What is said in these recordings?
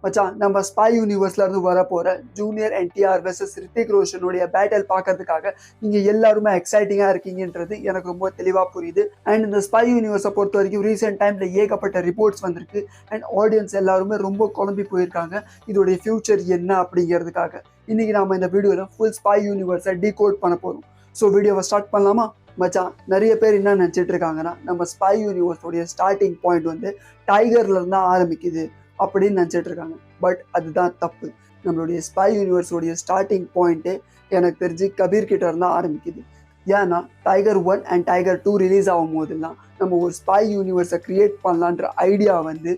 மச்சான் நம்ம ஸ்பை யூனிவர்ஸ்ல இருந்து வர போற ஜூனியர் என்டிஆர் வெர்சஸ் ரித்திக் ரோஷனுடைய பேட்டில் பார்க்கறதுக்காக நீங்க எல்லாருமே எக்ஸைட்டிங்கா இருக்கீங்கன்றது எனக்கு ரொம்ப தெளிவா புரியுது. அண்ட் இந்த ஸ்பை யூனிவர்ஸை பொறுத்த வரைக்கும் ரீசெண்ட் டைம்ல ஏகப்பட்ட ரிப்போர்ட்ஸ் வந்திருக்கு. அண்ட் ஆடியன்ஸ் எல்லாருமே ரொம்ப குழம்பி போயிருக்காங்க இதோடைய ஃபியூச்சர் என்ன அப்படிங்கிறதுக்காக. இன்னைக்கு நாம இந்த வீடியோல ஃபுல் ஸ்பை யூனிவர்ஸை டீகோட் பண்ண போறோம். ஸோ வீடியோவை ஸ்டார்ட் பண்ணலாமா? மச்சான், நிறைய பேர் என்ன நினச்சிட்டு இருக்காங்கன்னா நம்ம ஸ்பை யூனிவர்ஸோடைய ஸ்டார்டிங் பாயிண்ட் வந்து டைகர்ல இருந்தா ஆரம்பிக்குது அப்படின்னு நினச்சிட்டு இருக்காங்க. பட் அதுதான் தப்பு. நம்மளுடைய ஸ்பை யூனிவர்ஸோடைய ஸ்டார்டிங் பாயிண்ட்டு எனக்கு தெரிஞ்சு கபீர் கிட்ட இருந்தால் ஆரம்பிக்குது. ஏன்னா டைகர் 1 அண்ட் டைகர் 2 ரிலீஸ் ஆகும் போதெல்லாம் நம்ம ஒரு ஸ்பை யூனிவர்ஸை கிரியேட் பண்ணலான்ற ஐடியா வந்து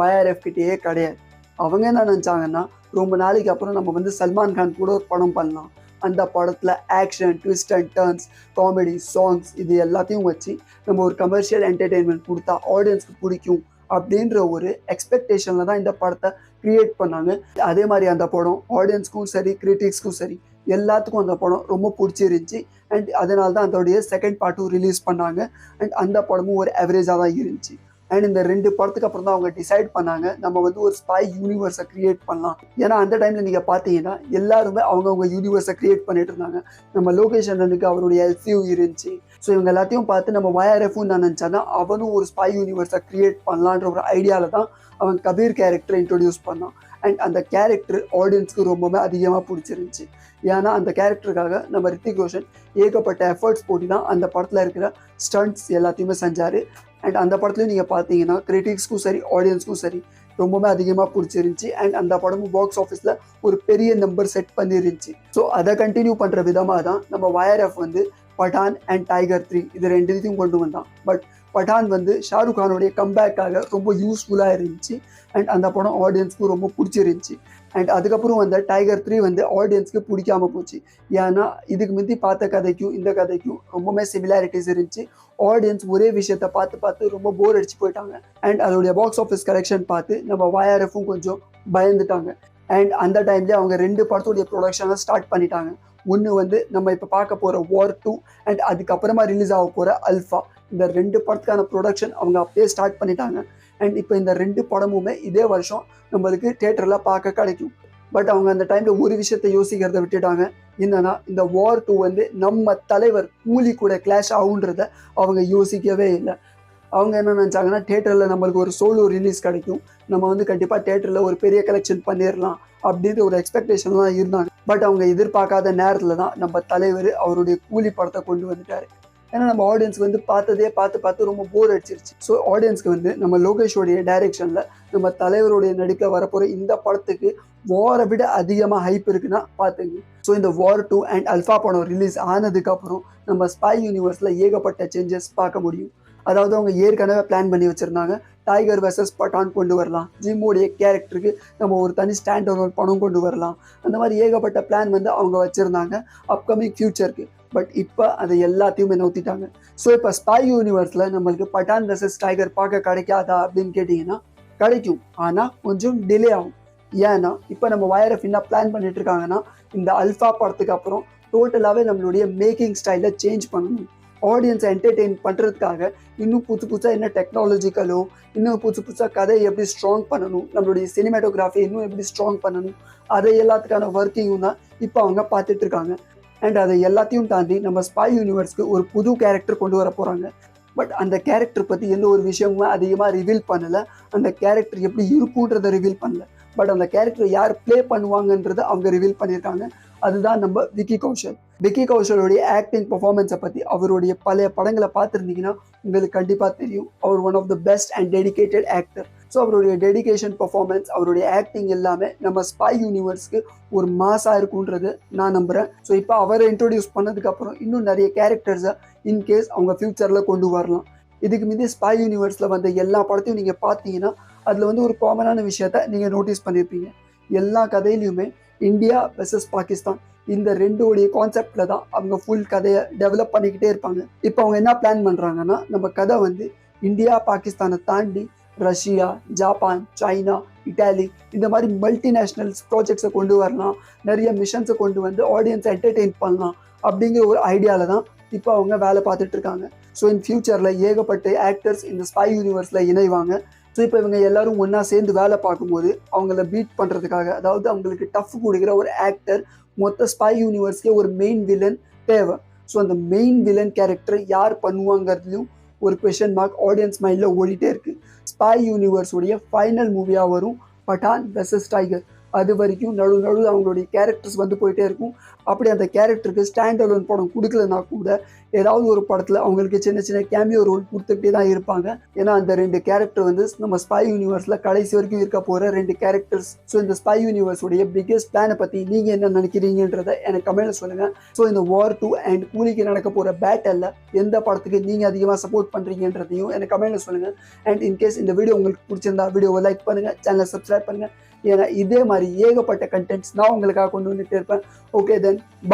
YRF கிட்டேயே கிடையாது. அவங்க என்ன நினச்சாங்கன்னா ரொம்ப நாளைக்கு அப்புறம் நம்ம வந்து சல்மான் கான் கூட ஒரு படம் பண்ணலாம், அந்த படத்தில் action, twist and turns, comedy, songs இது எல்லாத்தையும் வச்சு நம்ம ஒரு கமர்ஷியல் என்டர்டெயின்மெண்ட் கொடுத்தா ஆடியன்ஸ்க்கு பிடிக்கும் அப்படின்ற ஒரு எக்ஸ்பெக்டேஷனில் தான் இந்த படத்தை கிரியேட் பண்ணாங்க. அதே மாதிரி அந்த படம் ஆடியன்ஸ்க்கும் சரி கிரிட்டிக்ஸ்க்கும் சரி எல்லாத்துக்கும் அந்த படம் ரொம்ப பிடிச்சிருந்துச்சி. அண்ட் அதனால தான் அதோடைய செகண்ட் பார்ட்டும் ரிலீஸ் பண்ணாங்க. அண்ட் அந்த படமும் ஒரு ஆவரேஜாக தான் இருந்துச்சு. அண்ட் இந்த 2 படத்துக்கு அப்புறம் தான் அவங்க டிசைட் பண்ணாங்க நம்ம வந்து ஒரு ஸ்பை யூனிவர்ஸை கிரியேட் பண்ணலாம். ஏன்னா அந்த டைமில் நீங்கள் பார்த்தீங்கன்னா எல்லாருமே அவங்கவுங்க யூனிவர்ஸை கிரியேட் பண்ணிட்டு இருந்தாங்க. நம்ம லோகேஷனுக்கு அவருடைய LCU இருந்துச்சு. ஸோ இவங்க எல்லாத்தையும் பார்த்து நம்ம YRFும் நான் நினச்சானா அவனும் ஒரு ஸ்பை யூனிவர்ஸை கிரியேட் பண்ணலான்ற ஒரு ஐடியாவில் தான் அவன் கபீர் கேரக்டரை இன்ட்ரடியூஸ் பண்ணான். அண்ட் அந்த கேரக்டர் ஆடியன்ஸ்க்கு ரொம்பவே அதிகமாக பிடிச்சிருந்துச்சி. ஏன்னா அந்த கேரக்டருக்காக நம்ம ரித்திக் ரோஷன் ஏகப்பட்ட எஃபர்ட்ஸ் போட்டு தான் அந்த படத்தில் இருக்கிற ஸ்டண்ட்ஸ் எல்லாத்தையுமே செஞ்சார். அண்ட் அந்த படத்துலையும் நீங்கள் பார்த்தீங்கன்னா கிரிட்டிக்ஸ்க்கும் சரி ஆடியன்ஸ்க்கும் சரி ரொம்பவே அதிகமாக பிடிச்சிருந்துச்சி. அண்ட் அந்த படமும் பாக்ஸ் ஆஃபீஸில் ஒரு பெரிய நம்பர் செட் பண்ணிருந்துச்சு. ஸோ அதை கண்டினியூ பண்ணுற விதமாக தான் நம்ம YRF வந்து பட்டான் அண்ட் டைகர் 3 இது 2 கொண்டு வந்தான். பட் பட்டான் வந்து ஷாருக் கானுடைய கம்பேக்காக ரொம்ப யூஸ்ஃபுல்லாக இருந்துச்சு. அண்ட் அந்த படம் ஆடியன்ஸ்க்கு ரொம்ப பிடிச்சிருந்துச்சி. அண்ட் அதுக்கப்புறம் வந்த டைகர் 3 வந்து ஆடியன்ஸ்க்கு பிடிக்காம போச்சு. ஏன்னா இதுக்கு முந்தி பார்த்த கதைக்கும் இந்த கதைக்கும் ரொம்பவே சிமிலாரிட்டிஸ் இருந்துச்சு. ஆடியன்ஸ் ஒரே விஷயத்தை பார்த்து பார்த்து ரொம்ப போர் அடிச்சு போயிட்டாங்க. அண்ட் அதோடைய பாக்ஸ் ஆஃபீஸ் கலெக்ஷன் பார்த்து நம்ம YRFும் கொஞ்சம் பயந்துட்டாங்க. அண்ட் அந்த டைம்லேயே அவங்க 2 படத்துடைய ப்ரொடக்ஷனை ஸ்டார்ட் பண்ணிட்டாங்க. ஒன்று வந்து நம்ம இப்போ பார்க்க போகிற வார் 2 அண்ட் அதுக்கப்புறமா ரிலீஸ் ஆக போகிற அல்ஃபா. இந்த 2 படத்துக்கான ப்ரொடக்ஷன் அவங்க அப்பயே ஸ்டார்ட் பண்ணிட்டாங்க. அண்ட் இப்போ இந்த 2 படமுமே இதே வருஷம் நம்மளுக்கு தியேட்டரில் பார்க்க கிடைக்கும். பட் அவங்க அந்த டைமில் ஒரு விஷயத்தை யோசிக்கிறத விட்டுட்டாங்க. என்னன்னா இந்த வார் 2 வந்து நம்ம தலைவர் கூலி கூட கிளாஷ் ஆகுன்றத அவங்க யோசிக்கவே இல்லை. அவங்க என்ன நினச்சாங்கன்னா தியேட்டரில் நம்மளுக்கு ஒரு சோலோ ரிலீஸ் கிடைக்கும், நம்ம வந்து கண்டிப்பாக தியேட்டரில் ஒரு பெரிய கலெக்ஷன் பண்ணிடலாம் அப்படின்ற ஒரு எக்ஸ்பெக்டேஷன்லாம் இருந்தாங்க. பட் அவங்க எதிர்பார்க்காத நேரத்தில் தான் நம்ம தலைவர் அவருடைய கூலி படத்தை கொண்டு வந்துட்டார். ஏன்னா நம்ம ஆடியன்ஸ்க்கு வந்து பார்த்ததே பார்த்து ரொம்ப போர் அடிச்சிருச்சு. ஸோ ஆடியன்ஸ்க்கு வந்து நம்ம லோகேஷோடைய டைரெக்ஷனில் நம்ம தலைவருடைய நடிப்பில் வரப்போகிற இந்த படத்துக்கு வாரை விட அதிகமாக ஹைப் இருக்குன்னா பார்த்துங்க. ஸோ இந்த வார் 2 அண்ட் அல்ஃபா படம் ரிலீஸ் ஆனதுக்கப்புறம் நம்ம ஸ்பை யூனிவர்ஸில் ஏகப்பட்ட சேஞ்சஸ் பார்க்க முடியும். அதாவது அவங்க ஏற்கனவே பிளான் பண்ணி வச்சுருந்தாங்க டைகர் வெர்சஸ் பட்டான் கொண்டு வரலாம், ஜிம்மோடைய கேரக்டருக்கு நம்ம ஒரு தனி ஸ்டாண்ட் ஒரு படம் கொண்டு வரலாம். அந்த மாதிரி ஏகப்பட்ட பிளான் வந்து அவங்க வச்சுருந்தாங்க அப்கமிங் ஃபியூச்சருக்கு. பட் இப்போ அதை எல்லாத்தையுமே நோத்திட்டாங்க. ஸோ இப்போ ஸ்பை யூனிவர்ஸில் நம்மளுக்கு பட்டான் வெர்சஸ் டைகர் பார்க்க கிடைக்காதா அப்படின்னு கேட்டிங்கன்னா கிடைக்கும், ஆனால் கொஞ்சம் டிலே ஆகும். ஏன்னா இப்போ நம்ம YRF என்ன பிளான் பண்ணிட்டு இருக்காங்கன்னா இந்த அல்ஃபா படத்துக்கு அப்புறம் டோட்டலாகவே நம்மளுடைய மேக்கிங் ஸ்டைலை சேஞ்ச் பண்ணணும். ஆடியன்ஸை என்டர்டெயின் பண்ணுறதுக்காக இன்னும் புதுசாக என்ன டெக்னாலஜிக்கலோ, இன்னும் புதுசாக கதையை எப்படி ஸ்ட்ராங் பண்ணணும், நம்மளுடைய சினிமாட்டோகிராஃபி இன்னும் எப்படி ஸ்ட்ராங் பண்ணணும், அதை எல்லாத்துக்கான ஒர்க்கிங்கும் தான் இப்போ அவங்க பார்த்துட்டு இருக்காங்க. அண்ட் அதை எல்லாத்தையும் தாண்டி நம்ம ஸ்பை யூனிவர்ஸ்க்கு ஒரு புது கேரக்டர் கொண்டு வர போகிறாங்க. பட் அந்த கேரக்டர் பற்றி எந்த ஒரு விஷயமும் அதிகமாக ரிவீல் பண்ணலை. அந்த கேரக்டர் எப்படி இருக்குன்றதை ரிவீல் பண்ணல. பட் அந்த கேரக்டர் யார் ப்ளே பண்ணுவாங்கன்றதை அவங்க ரிவீல் பண்ணியிருக்காங்க. அதுதான் நம்ம விக்கி கௌஷல். விக்கி கௌஷலுடைய ஆக்டிங் பர்ஃபார்மன்ஸை பற்றி அவருடைய பழைய படங்களை பார்த்துருந்தீங்கன்னா உங்களுக்கு கண்டிப்பாக தெரியும். அவர் one of the best and dedicated actor. So அவருடைய டெடிகேஷன் பர்ஃபார்மன்ஸ், அவருடைய ஆக்டிங் எல்லாமே நம்ம ஸ்பை யூனிவர்ஸ்க்கு ஒரு மாசாக இருக்குன்றது நான் நம்புகிறேன். ஸோ இப்போ அவரை இன்ட்ரோடியூஸ் பண்ணதுக்கப்புறம் இன்னும் நிறைய கேரக்டர்ஸை இன்கேஸ் அவங்க ஃப்யூச்சரில் கொண்டு வரலாம். இதுக்கு மீது ஸ்பை யூனிவர்ஸில் வந்த எல்லா படத்தையும் நீங்கள் பார்த்தீங்கன்னா அதில் வந்து ஒரு காமனான விஷயத்த நீங்கள் நோட்டீஸ் பண்ணியிருப்பீங்க. எல்லா கதையிலையுமே இந்தியா வெர்சஸ் பாகிஸ்தான் இந்த 2 கான்செப்டில் தான் அவங்க ஃபுல் கதையை டெவலப் பண்ணிக்கிட்டே இருப்பாங்க. இப்போ அவங்க என்ன பிளான் பண்ணுறாங்கன்னா நம்ம கதை வந்து இந்தியா பாகிஸ்தானை தாண்டி ரஷ்யா, ஜப்பான், சைனா, இட்டாலி இந்த மாதிரி மல்டிநேஷ்னல்ஸ் ப்ராஜெக்ட்ஸை கொண்டு வரலாம், நிறைய மிஷன்ஸை கொண்டு வந்து ஆடியன்ஸை என்டர்டெயின் பண்ணலாம் அப்படிங்கிற ஒரு ஐடியாவில் தான் இப்போ அவங்க வேலை பார்த்துட்டு இருக்காங்க. ஸோ இன் ஃபியூச்சரில் ஏகப்பட்ட ஆக்டர்ஸ் இந்த ஸ்பை யூனிவர்ஸில் இணைவாங்க. ஸோ இப்போ இவங்க எல்லாரும் ஒன்றா சேர்ந்து வேலை பார்க்கும்போது அவங்கள பீட் பண்ணுறதுக்காக, அதாவது அவங்களுக்கு டஃப் கொடுக்குற ஒரு ஆக்டர், மொத்த ஸ்பை யூனிவர்ஸ்க்கே ஒரு மெயின் வில்லன் தேவை. ஸோ அந்த மெயின் வில்லன் கேரக்டர் யார் பண்ணுவாங்கிறதுலையும் ஒரு கொஷன் மார்க் ஆடியன்ஸ் மைண்டில் ஓடிட்டே இருக்குது. ஸ்பை யூனிவர்ஸுடைய ஃபைனல் மூவியாக வரும் பட்டான் வெர்சஸ் டைகர். அது வரைக்கும் நடுவில் அவங்களுடைய கேரக்டர்ஸ் வந்து போயிட்டே இருக்கும். அப்படி அந்த கேரக்டருக்கு ஸ்டாண்ட் அலோன் படம் கொடுக்கலனா கூட ஏதாவது ஒரு படத்தில் அவங்களுக்கு சின்ன சின்ன கேமியோ ரோல் கொடுத்துக்கிட்டே தான் இருப்பாங்க. ஏன்னா அந்த 2 கேரக்டர் வந்து நம்ம ஸ்பை யூனிவர்ஸில் கடைசி வரைக்கும் இருக்க போகிற 2 கேரக்டர்ஸ். ஸோ இந்த ஸ்பை யூனிவர்ஸுடைய பிக்கெஸ்ட் பிளானை பற்றி நீங்கள் என்ன நினைக்கிறீங்கன்றதை எனக்கு கமெண்ட்ல சொல்லுங்கள். ஸோ இந்த வார் 2 அண்ட் கூலிக்கு நடக்க போகிற பேட்டலில் எந்த படத்துக்கு நீங்கள் அதிகமாக சப்போர்ட் பண்ணுறீங்கன்றதையும் எனக்கு கமெண்ட்ல சொல்லுங்கள். அண்ட் இன்கேஸ் இந்த வீடியோ உங்களுக்கு பிடிச்சிருந்தா வீடியோவை லைக் பண்ணுங்கள், சேனலை சப்ஸ்கிரைப் பண்ணுங்கள். ஏன்னா இதே மாதிரி ஏகப்பட்ட கண்டென்ட்ஸ் நான் உங்களுக்காக கொண்டு வந்துட்டு இருப்பேன். ஓகே தென் பாய்.